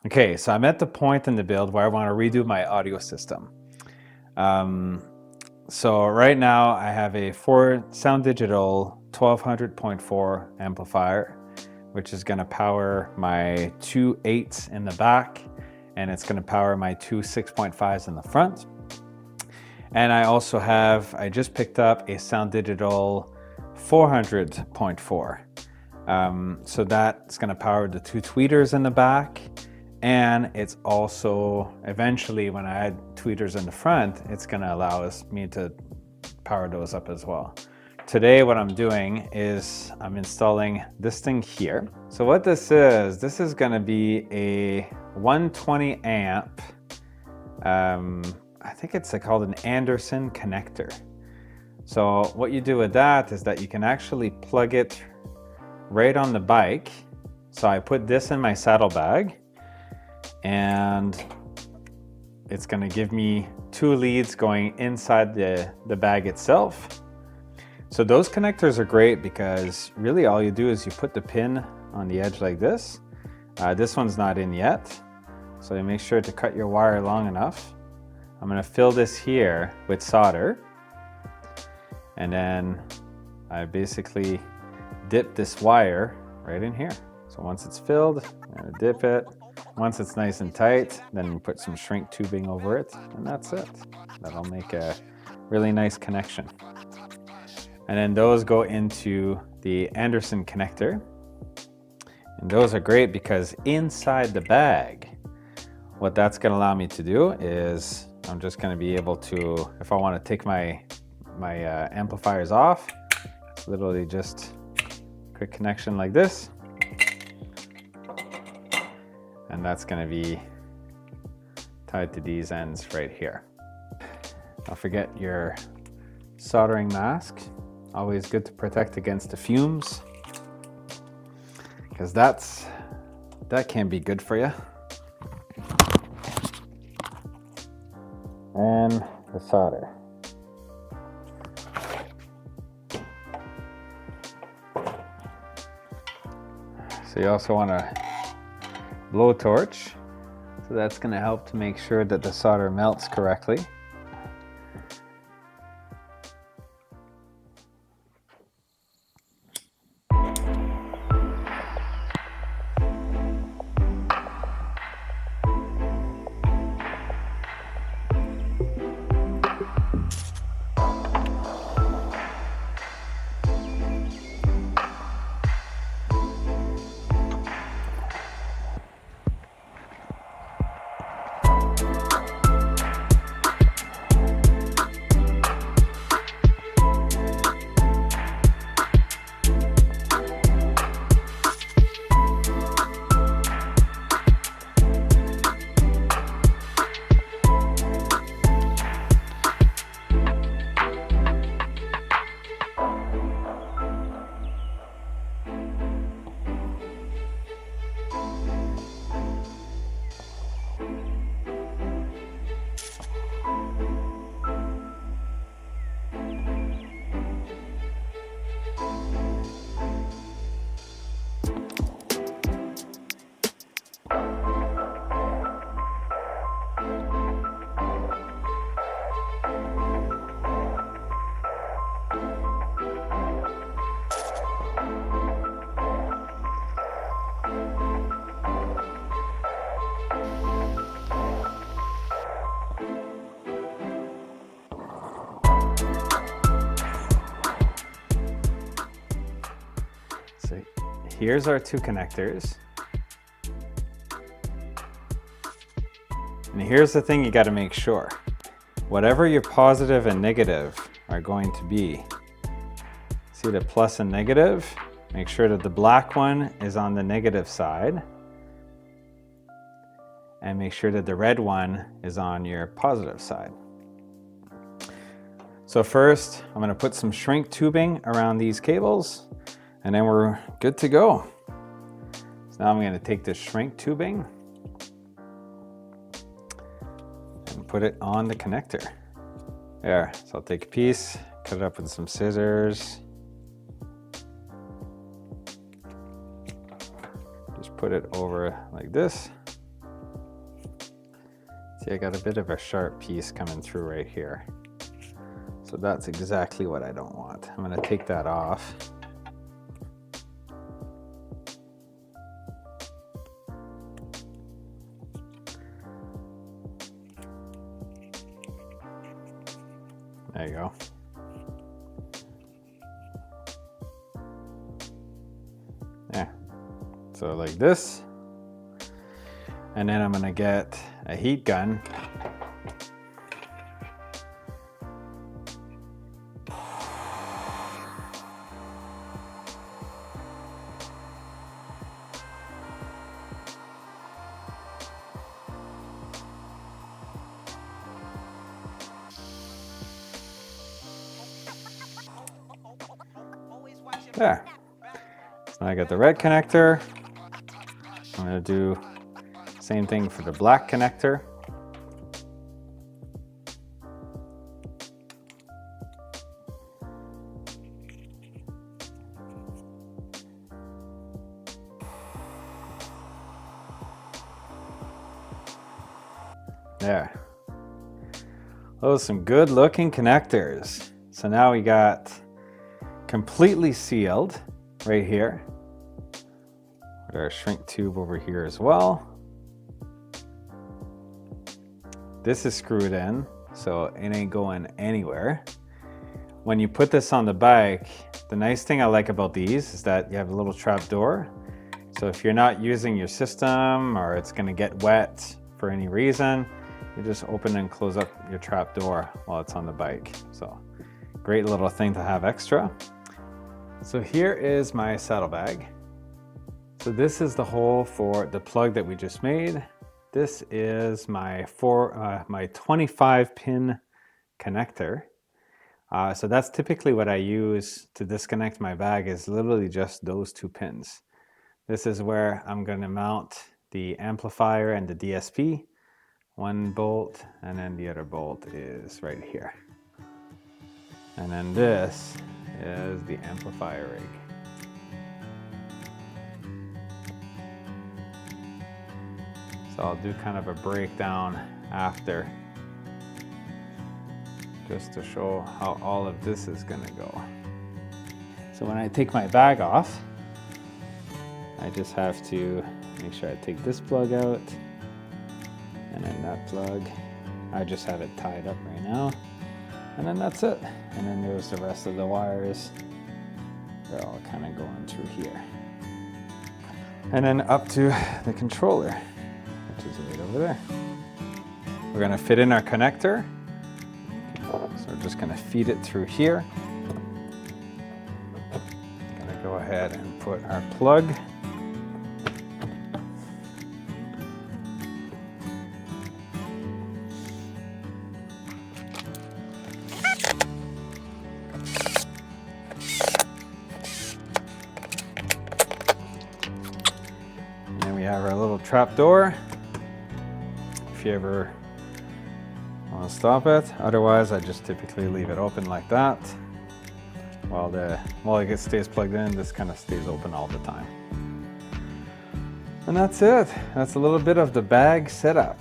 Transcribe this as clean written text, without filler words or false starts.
Okay, so I'm at the point in the build where I want to redo my audio system. So right now I have a Sound Digital 1200.4 amplifier, which is going to power my two 8s in the back, and it's going to power my two 6.5s in the front. And I just picked up a Sound Digital 400.4. So that's going to power the two tweeters in the back. And it's also, eventually, when I add tweeters in the front, it's going to allow me to power those up as well. Today, what I'm doing is I'm installing this thing here. So what this is going to be a 120 amp, I think it's called an Anderson connector. So what you do with that is that you can actually plug it right on the bike. So I put this in my saddlebag, and it's going to give me two leads going inside the bag itself. So those connectors are great because really all you do is you put the pin on the edge like this. This one's not in yet, so you make sure to cut your wire long enough. I'm going to fill this here with solder, and then I basically dip this wire right in here. So once it's filled, I'm going to dip it. Once it's nice and tight, then we put some shrink tubing over it, and that's it. That'll make a really nice connection. And then those go into the Anderson connector. And those are great because inside the bag, what that's going to allow me to do is I'm just going to be able to, if I want to take my amplifiers off, it's literally just a quick connection like this. And that's going to be tied to these ends right here. Don't forget your soldering mask. Always good to protect against the fumes, because that can be good for you. And the solder. So you also want to blowtorch, so that's going to help to make sure that the solder melts correctly. So here's our two connectors. And here's the thing you got to make sure. Whatever your positive and negative are going to be, see the plus and negative? Make sure that the black one is on the negative side. And make sure that the red one is on your positive side. So first, I'm going to put some shrink tubing around these cables, and then we're good to go. So now I'm going to take this shrink tubing and put it on the connector. There, so I'll take a piece, cut it up with some scissors. Just put it over like this. See, I got a bit of a sharp piece coming through right here. So that's exactly what I don't want. I'm gonna take that off. There you go. Yeah, so like this. And then I'm gonna get a heat gun. There. So I got the red connector. I'm going to do the same thing for the black connector. There. Those are some good looking connectors. So now we got completely sealed right here. Got our shrink tube over here as well. This is screwed in, so it ain't going anywhere. When you put this on the bike, the nice thing I like about these is that you have a little trap door. So if you're not using your system or it's gonna get wet for any reason, you just open and close up your trap door while it's on the bike. So great little thing to have extra. So here is my saddlebag. So this is the hole for the plug that we just made. This is my 25 pin connector. So that's typically what I use to disconnect my bag, is literally just those 2 pins. This is where I'm going to mount the amplifier and the DSP. 1 bolt, and then the other bolt is right here. And then this is the amplifier rig. So I'll do kind of a breakdown after, just to show how all of this is gonna go. So when I take my bag off, I just have to make sure I take this plug out, and then that plug. I just have it tied up right now. And then that's it. And then there's the rest of the wires. They're all kind of going through here. And then up to the controller, which is right over there. We're gonna fit in our connector. So we're just gonna feed it through here. Gonna go ahead and put our plug. We have our little trap door if you ever want to stop it. Otherwise, I just typically leave it open like that. While it stays plugged in, this kind of stays open all the time. And that's it. That's a little bit of the bag setup.